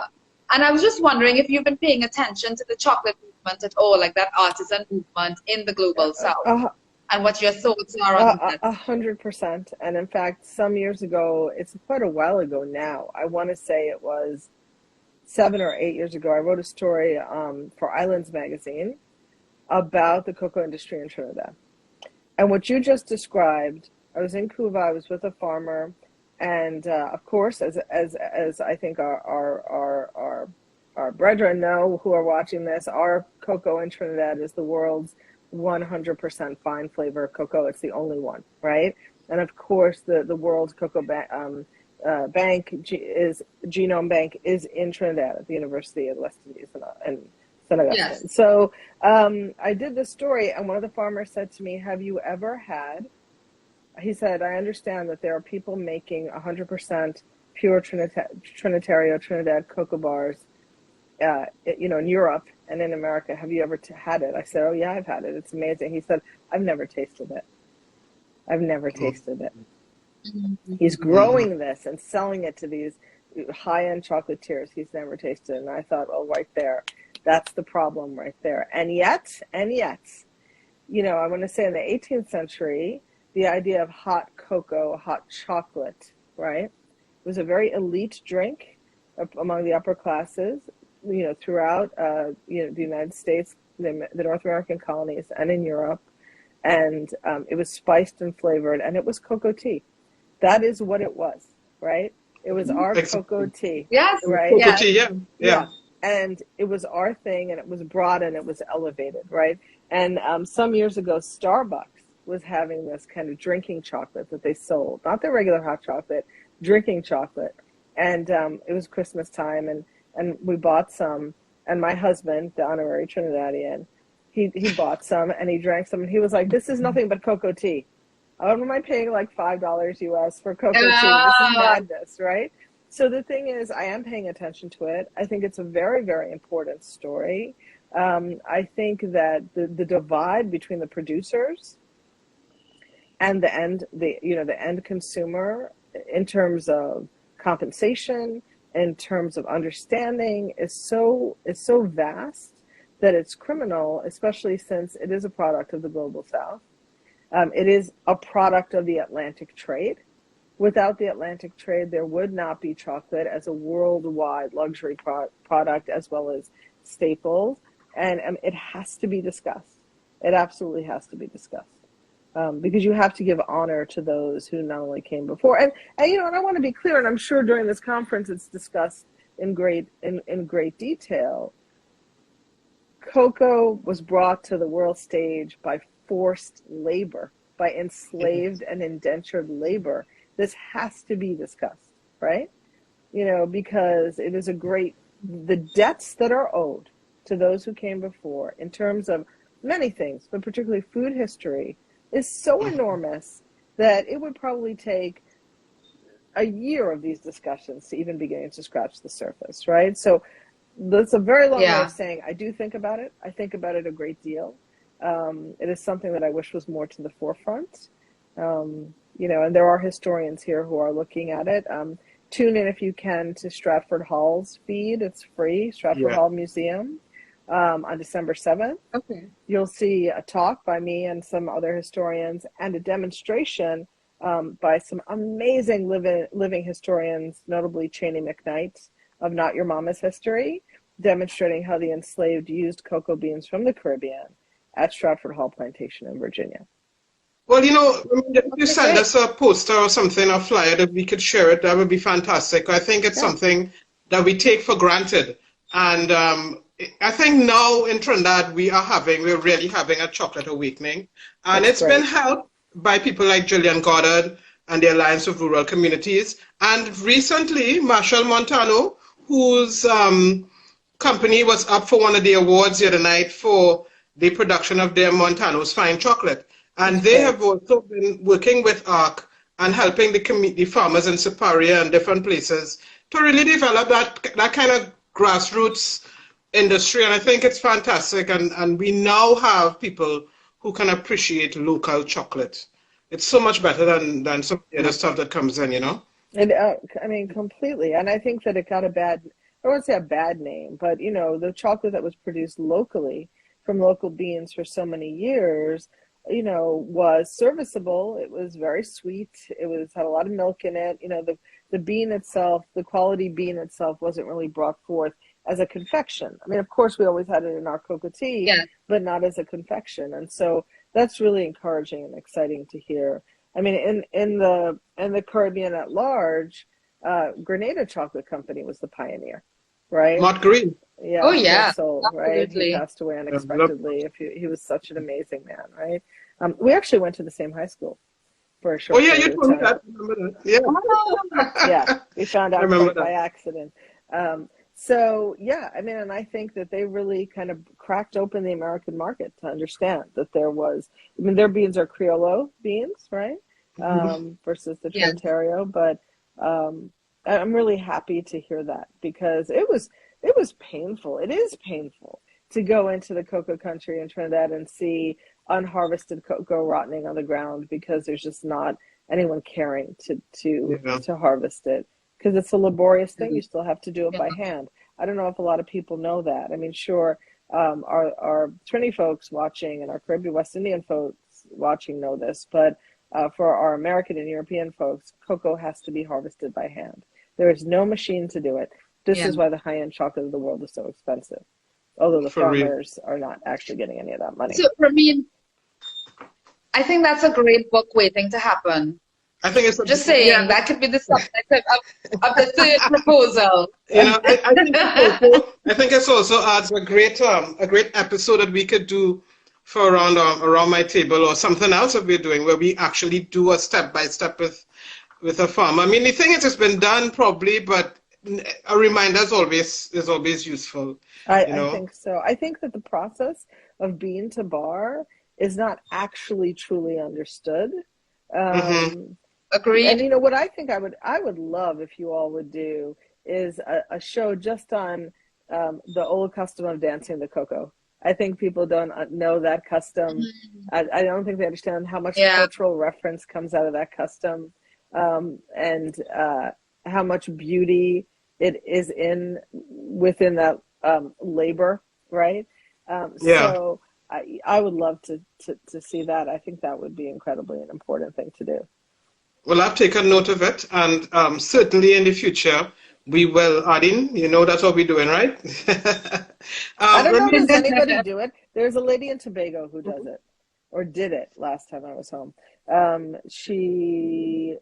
And I was just wondering if you've been paying attention to the chocolate movement at all, like that artisan movement in the global south, and what your thoughts are on that. 100%. And in fact, some years ago, it's quite a while ago now, I want to say it was 7 or 8 years ago, I wrote a story for Islands Magazine about the cocoa industry in Trinidad. And what you just described, I was in Cuba, I was with a farmer, and of course, as I think our brethren know who are watching this, our cocoa in Trinidad is the world's 100% fine flavor cocoa. It's the only one, right? And of course, the World Cocoa Genome Bank is in Trinidad at the University of the West Indies and St. Augustine. Yes. So I did this story, and one of the farmers said to me, have you ever had, he said, I understand that there are people making 100% pure Trinidad cocoa bars, in Europe and in America. Have you ever had it? I said, oh yeah, I've had it. It's amazing. He said, I've never tasted it. I've never tasted it. He's growing this and selling it to these high-end chocolatiers. He's never tasted it. And I thought, oh, right there, that's the problem right there. And yet, I want to say in the 18th century, the idea of hot cocoa, hot chocolate, right, was a very elite drink among the upper classes, throughout, the United States, the North American colonies, and in Europe. And it was spiced and flavored, and it was cocoa tea. That is what it was, right? It was our cocoa tea. Yes, right? Cocoa tea, yeah. And it was our thing, and it was broad, and it was elevated, right? And some years ago, Starbucks was having this kind of drinking chocolate that they sold, not the regular hot chocolate, drinking chocolate. And it was Christmas time, and we bought some, and my husband, the honorary Trinidadian, he bought some, and he drank some, and he was like, this is nothing but cocoa tea. How am I paying like $5 US for cocoa tea? This is madness, right? So the thing is, I am paying attention to it. I think it's a very, very important story. I think that the divide between the producers and the end consumer in terms of compensation, in terms of understanding, is so vast that it's criminal, especially since it is a product of the global south. It is a product of the Atlantic trade. Without the Atlantic trade, there would not be chocolate as a worldwide luxury product, as well as staples. And it has to be discussed. It absolutely has to be discussed. Because you have to give honor to those who not only came before. And I want to be clear, and I'm sure during this conference it's discussed in great detail. Cocoa was brought to the world stage by forced labor, by enslaved and indentured labor. This has to be discussed, right? Because it is the debts that are owed to those who came before in terms of many things, but particularly food history, is so enormous that it would probably take a year of these discussions to even begin to scratch the surface, right? So that's a very long way of saying I do think about it. I think about it a great deal. It is something that I wish was more to the forefront. And there are historians here who are looking at it. Tune in if you can to Stratford Hall's feed. It's free, Stratford Hall Museum, on December 7th. Okay. You'll see a talk by me and some other historians and a demonstration by some amazing living historians, notably Cheney McKnight of Not Your Mama's History, demonstrating how the enslaved used cocoa beans from the Caribbean at Stratford Hall Plantation in Virginia. Well, if you send us a poster or something, a flyer that we could share it, that would be fantastic. I think it's something that we take for granted. And I think now in Trinidad, we're really having a chocolate awakening. And it's been helped by people like Gillian Goddard and the Alliance of Rural Communities. And recently, Marshall Montano, whose company was up for one of the awards the other night for the production of their Montano's Fine Chocolate. And they have also been working with ARC and helping the farmers in Siparia and different places to really develop that kind of grassroots industry. And I think it's fantastic. And we now have people who can appreciate local chocolate. It's so much better than some of the other stuff that comes in, And I mean, completely. And I think that it got I won't say a bad name, but, the chocolate that was produced locally from local beans for so many years, was serviceable. It was very sweet. It had a lot of milk in it. The bean itself, the quality bean itself wasn't really brought forth as a confection. I mean, of course, we always had it in our cocoa tea, but not as a confection. And so that's really encouraging and exciting to hear. I mean, in the Caribbean at large, Grenada Chocolate Company was the pioneer, right? Mott Green. Yeah. Oh, yeah. Soul, right? He passed away unexpectedly. He was such an amazing man, right? We actually went to the same high school for a short period you told me that. I remember that. Yeah, we found out quite by accident. So, yeah, I mean, and I think that they really kind of cracked open the American market to understand that their beans are Criollo beans, right? Versus the Trinitario. But I'm really happy to hear that because it was painful. It is painful to go into the cocoa country in Trinidad and see unharvested cocoa rotting on the ground because there's just not anyone caring to harvest it because it's a laborious thing. You still have to do it by hand. I don't know if a lot of people know that. I mean, sure, our Trini folks watching and our Caribbean West Indian folks watching know this, but for our American and European folks, cocoa has to be harvested by hand. There is no machine to do it. This is why the high-end chocolate of the world is so expensive, although the farmers are not actually getting any of that money. So, Ramin, I think that's a great book waiting to happen. I think it's just saying that could be the subject of the third proposal. I think it also adds a great episode that we could do for around my table or something else that we're doing where we actually do a step by step with a farm. I mean, the thing is, it's been done probably, but a reminder is always useful. I think so. I think that the process of bean to bar is not actually truly understood. Agreed. And what I think I would love if you all would do is a show just on the old custom of dancing the cocoa. I think people don't know that custom. I don't think they understand how much cultural reference comes out of that custom, and how much beauty it is within that labor, right? So I would love to see that. I think that would be incredibly an important thing to do. Well, I've taken note of it, and certainly in the future we will, Ardene, that's what we're doing, right? I don't know, does anybody do it? There's a lady in Tobago who does it, or did it last time I was home. We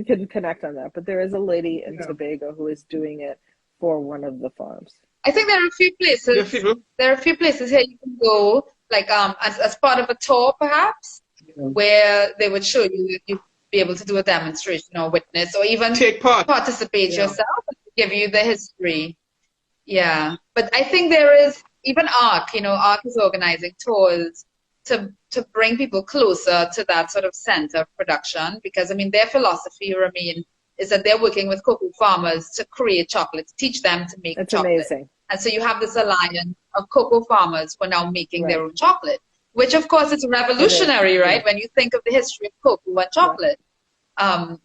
couldn't connect on that, but there is a lady in Tobago who is doing it for one of the farms. I think there are a few places. There are a few places here you can go, like as part of a tour, perhaps, where they would show you. You'd be able to do a demonstration or witness, or even participate yourself and give you the history. Yeah, but I think there is even ARC. ARC is organizing tours to bring people closer to that sort of center of production, because I mean their philosophy, Ramin, is that they're working with cocoa farmers to create chocolate, to teach them to make chocolate. Amazing. And so you have this alliance of cocoa farmers who are now making their own chocolate, which of course is revolutionary, right? When you think of the history of cocoa and chocolate. And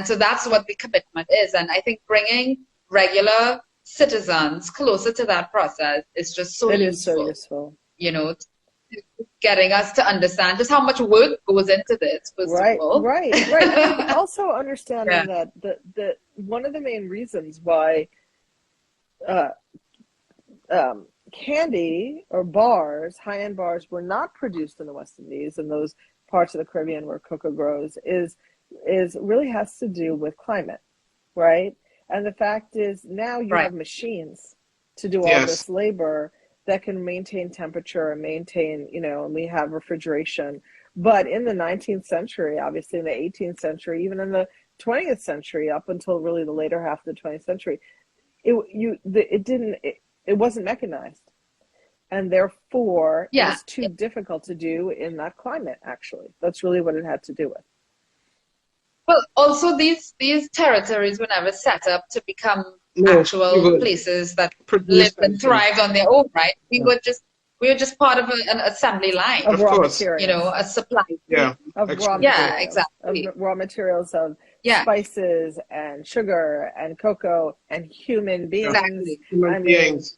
so that's what the commitment is. And I think bringing regular citizens closer to that process is just so It useful. is so useful. You know, getting us to understand just how much work goes into this, first of all. Right. And also understanding Yeah. that the one of the main reasons why candy or bars, high-end bars, were not produced in the West Indies and those parts of the Caribbean where cocoa grows is really has to do with climate, right? And the fact is now you have machines to do all this labor that can maintain temperature and maintain, and we have refrigeration. But in the 19th century, obviously in the 18th century, even in the 20th century, up until really the later half of the 20th century, it wasn't mechanized. And therefore, it was too difficult to do in that climate, actually. That's really what it had to do with. Well, also these territories were never set up to become actual places that lived and thrived on their own, right? We were just part of an assembly line of raw materials, a supply. Of raw materials, exactly. Of raw materials of spices and sugar and cocoa and human beings. Exactly. Human beings.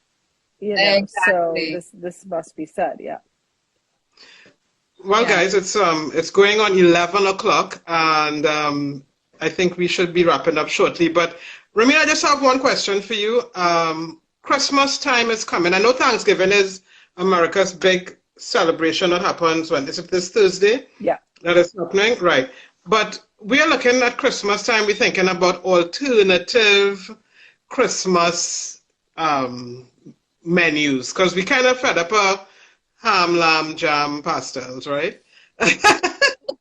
So this must be said, Well, guys, it's going on 11 o'clock, and I think we should be wrapping up shortly. But Ramin, I just have one question for you. Christmas time is coming. I know Thanksgiving is America's big celebration that happens when? Is it this Thursday? Yeah. That is happening? Right. But we are looking at Christmas time. We're thinking about alternative Christmas menus, because we kind of fed up a ham, lamb, jam, pastels, right?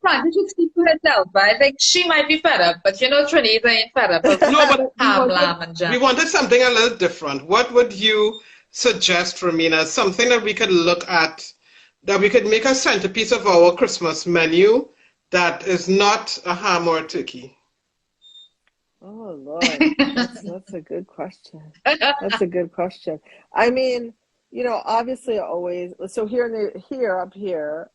Frank, you should speak for herself, but I think she might be fed up, but Trini ain't fed up of ham, lamb, and jam. We wanted something a little different. What would you suggest, Ramina, something that we could look at, that we could make a centerpiece of our Christmas menu that is not a ham or a turkey? Oh, Lord, that's a good question. That's a good question. I mean, obviously always, so up here,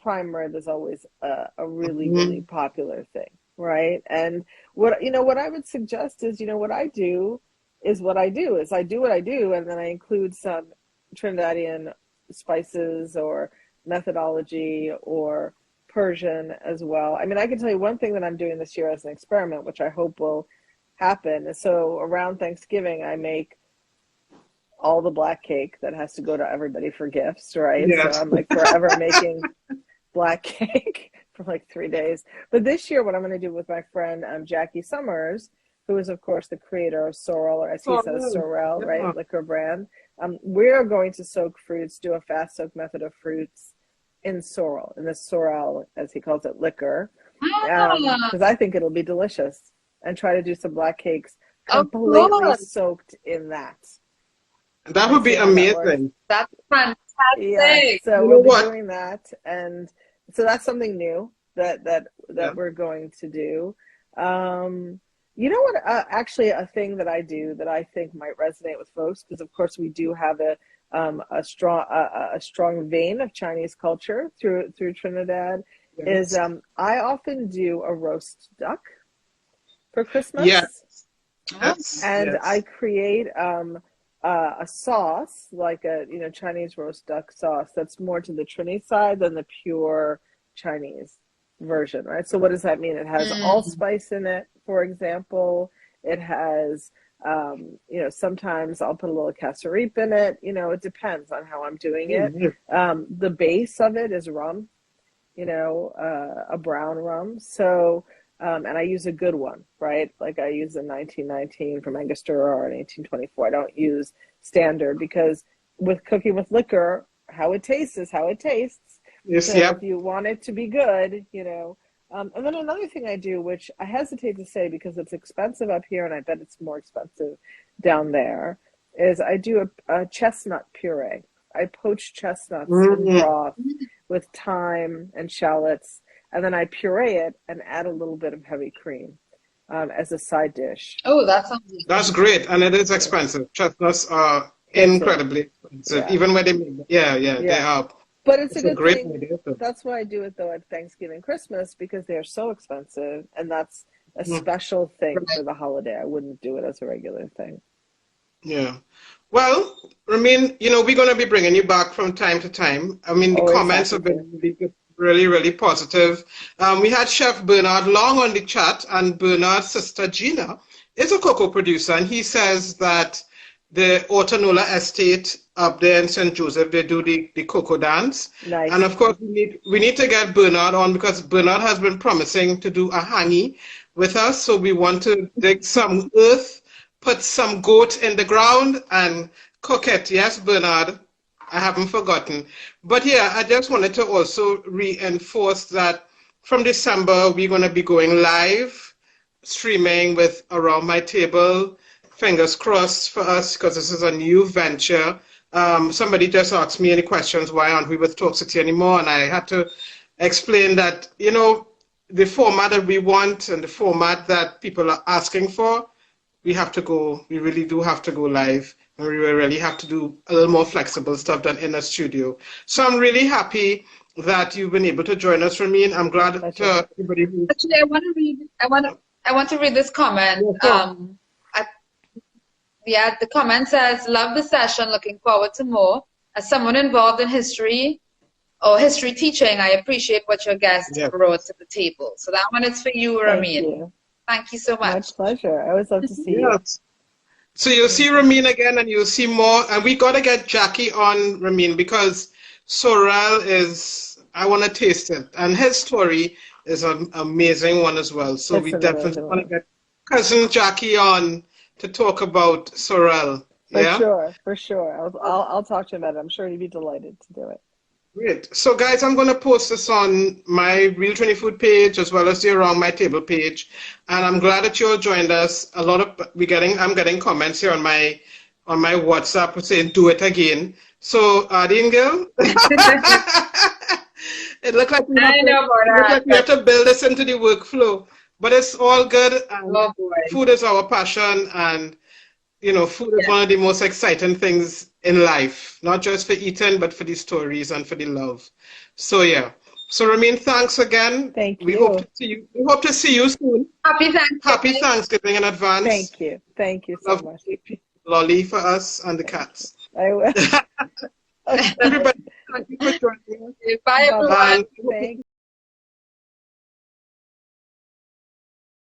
prime rib is always a really, really popular thing, right? And what I would suggest is, what I do is what I do, and then I include some Trinidadian spices or methodology or Persian as well. I mean, I can tell you one thing that I'm doing this year as an experiment, which I hope will happen. So around Thanksgiving, I make all the black cake that has to go to everybody for gifts, right? Yes. So I'm like forever making black cake for like 3 days. But this year, what I'm going to do with my friend Jackie Summers, who is, of course, the creator of Sorrel, or as he says, Sorrel, right? Liquor brand. We're going to soak fruits, do a fast soak method of fruits in sorrel, in the sorrel, as he calls it, liquor, because I think it'll be delicious, and try to do some black cakes completely soaked in that. That would be amazing. That's fantastic. Yeah, so we'll be doing that, and so that's something new that we're going to do. You know what? Actually, a thing that I do that I think might resonate with folks, because of course we do have a strong vein of Chinese culture through Trinidad. Is I often do a roast duck for Christmas. Yes. And I create a sauce, like a Chinese roast duck sauce, that's more to the Trini side than the pure Chinese version, right? So what does that mean? It has allspice in it, for example. It has sometimes I'll put a little cassareep in it. It depends on how I'm doing it. The base of it is rum, a brown rum. So, and I use a good one, right? Like I use a 1919 from Angostura or an 1824. I don't use standard, because with cooking with liquor, how it tastes is how it tastes. So if you want it to be good, and then another thing I do, which I hesitate to say because it's expensive up here and I bet it's more expensive down there, is I do a chestnut puree. I poach chestnuts in broth with thyme and shallots, and then I puree it and add a little bit of heavy cream as a side dish. Oh, that sounds good. That's great, and it is expensive. Chestnuts are incredibly expensive, even when they are. But it's a good thing. Idea. That's why I do it, though, at Thanksgiving, Christmas, because they're so expensive, and that's a special thing for the holiday. I wouldn't do it as a regular thing. Yeah. Well, Ramin, we're going to be bringing you back from time to time. I mean, the Always comments have happy to. been really good, really, really positive. We had Chef Bernard Long on the chat, and Bernard's sister Gina is a cocoa producer, and he says that the Autonola estate up there in St. Joseph, they do the cocoa dance. Nice. And of course, we need to get Bernard on because Bernard has been promising to do a hangi with us. So we want to dig some earth, put some goat in the ground, and cook it. Yes, Bernard, I haven't forgotten. But yeah, I just wanted to also reinforce that from December, we're going to be going live, streaming with Around My Table. Fingers crossed for us because this is a new venture. Somebody just asked me any questions, why aren't we with Talk City anymore? And I had to explain that, the format that we want and the format that people are asking for, we really do have to go live. And we really have to do a little more flexible stuff than in a studio. So I'm really happy that you've been able to join us, Ramin. I'm glad to everybody who... Actually, I want to read this comment. The comment says, love the session, looking forward to more. As someone involved in history or history teaching, I appreciate what your guest brought to the table. So that one is for you, Ramin. Thank you so much. My pleasure. I always love to see you. So you'll see Ramin again and you'll see more. And we got to get Jackie on, Ramin, because sorrel I want to taste it. And his story is an amazing one as well. So we definitely want to get cousin Jackie on to talk about sorrel. For sure. I'll talk to him about it. I'm sure he'd be delighted to do it. Great. So guys, I'm going to post this on my Real Trini Food page as well as the Around My Table page. And I'm glad that you all joined us. I'm getting comments here on my WhatsApp saying do it again. So Ardene girl, it looked like we have to build this into the workflow. But it's all good. And food is our passion, and food is one of the most exciting things in life, not just for eating, but for the stories and for the love. So yeah. So Ramin, thanks again. Thank you. We hope to see you. We hope to see you soon. Happy Thanksgiving. Happy Thanksgiving in advance. Thank you. Thank you so much. Lolly for us and the cats. I will. Everybody, thank you for joining us. Bye everyone. Thank